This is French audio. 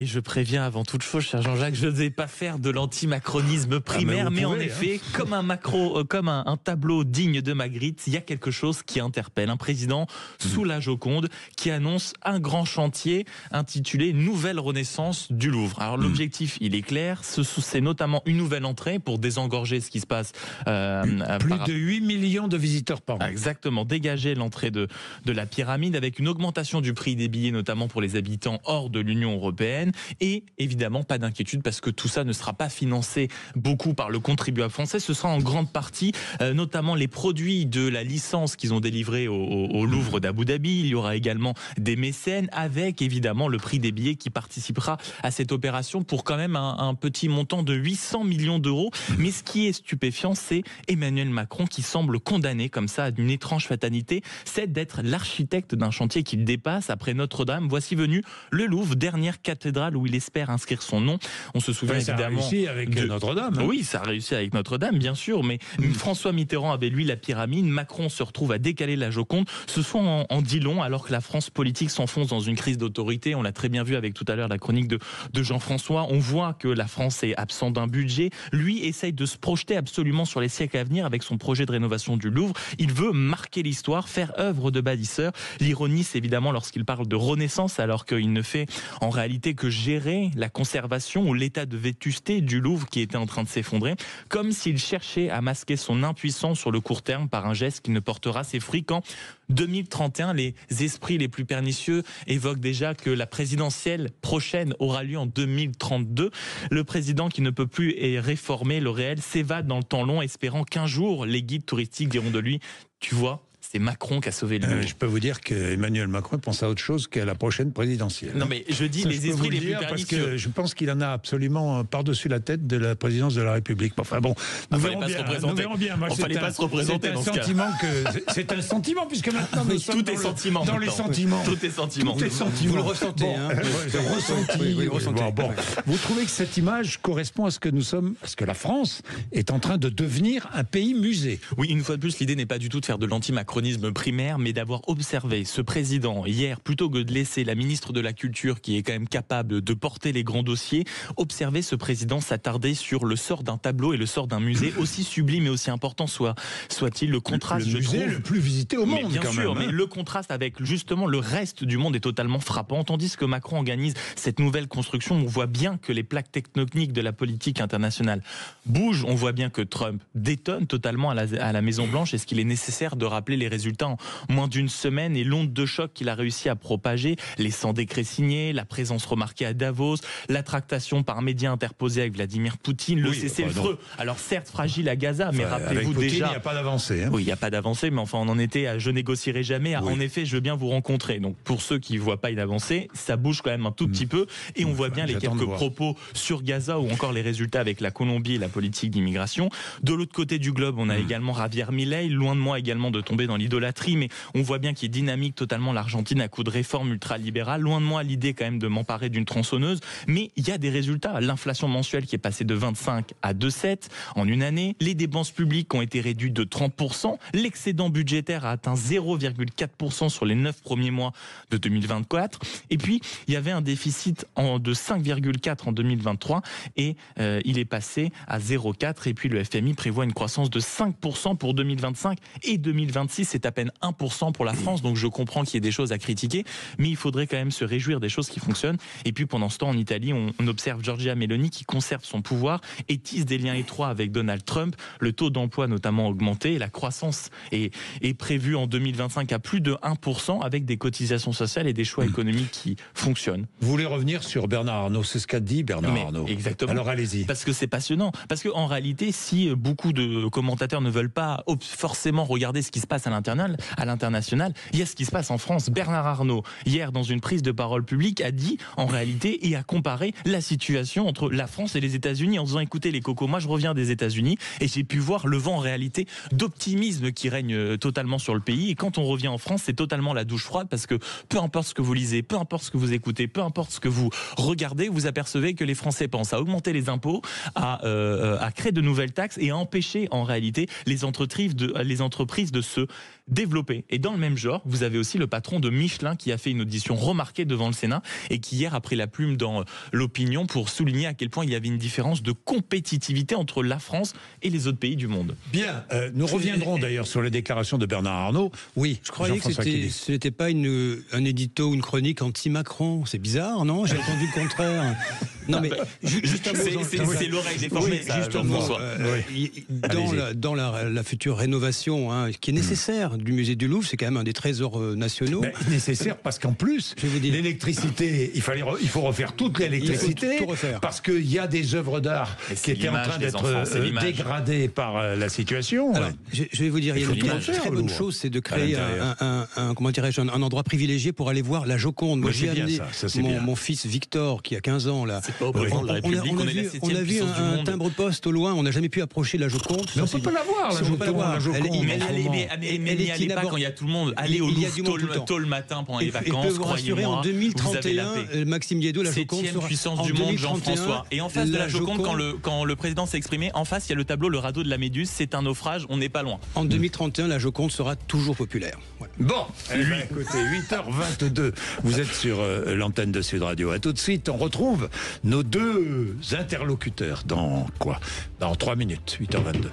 Et je préviens avant toute chose, cher Jean-Jacques, je ne vais pas faire de l'anti-macronisme primaire, mais en effet, comme un tableau digne de Magritte, il y a quelque chose qui interpelle. Un président sous la Joconde qui annonce un grand chantier intitulé Nouvelle Renaissance du Louvre. Alors l'objectif, il est clair, c'est notamment une nouvelle entrée pour désengorger ce qui se passe. Plus de 8 millions de visiteurs par an. Exactement, dégager l'entrée de la pyramide avec une augmentation du prix des billets, notamment pour les habitants hors de l'Union européenne. Et évidemment, pas d'inquiétude parce que tout ça ne sera pas financé beaucoup par le contribuable français. Ce sera en grande partie, notamment les produits de la licence qu'ils ont délivrée au Louvre d'Abu Dhabi. Il y aura également des mécènes avec évidemment le prix des billets qui participera à cette opération pour quand même un petit montant de 800 millions d'euros. Mais ce qui est stupéfiant, c'est Emmanuel Macron qui semble condamné comme ça à une étrange fatalité, c'est d'être l'architecte d'un chantier qu'il dépasse. Après Notre-Dame, voici venu le Louvre, dernière cathédrale où il espère inscrire son nom. On se souvient évidemment... Ça a réussi avec Notre-Dame. Hein. Oui, ça a réussi avec Notre-Dame, bien sûr, mais François Mitterrand avait lui la pyramide, Macron se retrouve à décaler la Joconde. Ce sont en dit long, alors que la France politique s'enfonce dans une crise d'autorité. On l'a très bien vu avec tout à l'heure la chronique de Jean-François. On voit que la France est absente d'un budget. Lui essaye de se projeter absolument sur les siècles à venir avec son projet de rénovation du Louvre. Il veut marquer l'histoire, faire œuvre de bâtisseur. L'ironie, c'est évidemment lorsqu'il parle de renaissance, alors qu'il ne fait en réalité que gérer la conservation ou l'état de vétusté du Louvre qui était en train de s'effondrer, comme s'il cherchait à masquer son impuissance sur le court terme par un geste qui ne portera ses fruits qu'en 2031. Les esprits les plus pernicieux évoquent déjà que la présidentielle prochaine aura lieu en 2032. Le président qui ne peut plus réformer le réel s'évade dans le temps long, espérant qu'un jour les guides touristiques diront de lui, tu vois, c'est Macron qui a sauvé le Louvre. Je peux vous dire qu'Emmanuel Macron pense à autre chose qu'à la prochaine présidentielle. Non mais je dis les esprits les plus pernicieux. Parce que je pense qu'il en a absolument par-dessus la tête de la présidence de la République. Enfin bon, nous verrons bien. Il fallait pas se représenter dans ce cas. C'est un sentiment puisque maintenant nous sommes tout est sentiment dans les sentiments. Tout est sentiment. Vous le ressentez. Bon. Vous trouvez que cette image correspond à ce que nous sommes, à ce que la France est en train de devenir un pays musée? Oui, une fois de plus, l'idée n'est pas du tout de faire de l'anti-macronisme primaire, mais d'avoir observé ce président hier, plutôt que de laisser la ministre de la Culture, qui est quand même capable de porter les grands dossiers, observer ce président s'attarder sur le sort d'un tableau et le sort d'un musée, aussi sublime et aussi important soit-il. Le contraste, le musée le plus visité au monde, bien sûr, mais le contraste avec justement le reste du monde est totalement frappant. Tandis que Macron organise cette nouvelle construction, on voit bien que les plaques tectoniques de la politique internationale bougent. On voit bien que Trump détonne totalement à la Maison-Blanche. Est-ce qu'il est nécessaire de rappeler les résultats en moins d'une semaine et l'onde de choc qu'il a réussi à propager, les 100 décrets signés, la présence remarquée à Davos, la tractation par médias interposés avec Vladimir Poutine, le cessez-le-feu. Alors certes fragile à Gaza, mais rappelez-vous Poutine, déjà... il n'y a pas d'avancée. Hein. Oui, il n'y a pas d'avancée, mais enfin on en était à je négocierai jamais. En effet, je veux bien vous rencontrer. Donc pour ceux qui ne voient pas une avancée, ça bouge quand même un tout petit peu et on voit bien les quelques propos sur Gaza ou encore les résultats avec la Colombie et la politique d'immigration. De l'autre côté du globe, on a également Javier Milei, loin de moi également de tomber dans l'idolâtrie, mais on voit bien qu'il est dynamique totalement l'Argentine à coup de réformes ultralibérales. Loin de moi l'idée quand même de m'emparer d'une tronçonneuse, mais il y a des résultats. L'inflation mensuelle qui est passée de 25 à 2,7 en une année, les dépenses publiques ont été réduites de 30%, l'excédent budgétaire a atteint 0,4% sur les 9 premiers mois de 2024, et puis il y avait un déficit de 5,4 en 2023 et il est passé à 0,4 et puis le FMI prévoit une croissance de 5% pour 2025 et 2026, c'est à peine 1% pour la France, donc je comprends qu'il y ait des choses à critiquer, mais il faudrait quand même se réjouir des choses qui fonctionnent. Et puis pendant ce temps, en Italie, on observe Giorgia Meloni qui conserve son pouvoir et tisse des liens étroits avec Donald Trump. Le taux d'emploi notamment a augmenté, et la croissance est prévue en 2025 à plus de 1% avec des cotisations sociales et des choix économiques qui fonctionnent. Vous voulez revenir sur Bernard Arnault, c'est ce qu'a dit Bernard Arnault. Exactement. Alors allez-y. Parce que c'est passionnant. Parce qu'en réalité, si beaucoup de commentateurs ne veulent pas forcément regarder ce qui se passe à l'international, il y a ce qui se passe en France. Bernard Arnault, hier, dans une prise de parole publique, a dit, en réalité, et a comparé la situation entre la France et les États-Unis en disant, écoutez les cocos, moi je reviens des États-Unis et j'ai pu voir le vent en réalité d'optimisme qui règne totalement sur le pays. Et quand on revient en France, c'est totalement la douche froide parce que peu importe ce que vous lisez, peu importe ce que vous écoutez, peu importe ce que vous regardez, vous apercevez que les Français pensent à augmenter les impôts, à créer de nouvelles taxes et à empêcher en réalité les entreprises de se développé. Et dans le même genre, vous avez aussi le patron de Michelin qui a fait une audition remarquée devant le Sénat et qui hier a pris la plume dans l'opinion pour souligner à quel point il y avait une différence de compétitivité entre la France et les autres pays du monde. Bien, nous reviendrons d'ailleurs sur les déclarations de Bernard Arnault. Oui, je croyais que ce n'était pas un édito ou une chronique anti-Macron. C'est bizarre, non? J'ai entendu le contraire. Non mais c'est l'oreille déformée. Oui, justement, dans la future rénovation qui est nécessaire du musée du Louvre, c'est quand même un des trésors nationaux. Nécessaire parce qu'en plus, l'électricité, il faut refaire toute l'électricité, tout refaire. Parce qu'il y a des œuvres d'art qui étaient en train d'être dégradées par la situation. Alors, je vais vous dire, il y a une très bonne chose, c'est de créer un endroit privilégié pour aller voir la Joconde. Moi, j'ai amené mon fils Victor, qui a 15 ans là. C'est pas au président de la République, on a vu un timbre-poste au loin, on n'a jamais pu approcher la Joconde. Mais on peut pas la voir, la Joconde. Mais n'y allez pas quand il y a tout le monde. Allez au Louvre tôt le matin pendant les vacances. Et vous rassurer, en 2031, Maxime Guédot, la Joconde sera puissance du monde, Jean-François. Et en face de la Joconde, quand le président s'est exprimé, en face, il y a le tableau Le radeau de la Méduse. C'est un naufrage, on n'est pas loin. En 2031, la Joconde sera toujours populaire. Voilà. Bon, écoutez, 8h22, vous êtes sur l'antenne de Sud Radio. À tout de suite, on retrouve nos deux interlocuteurs dans 3 minutes, 8h22.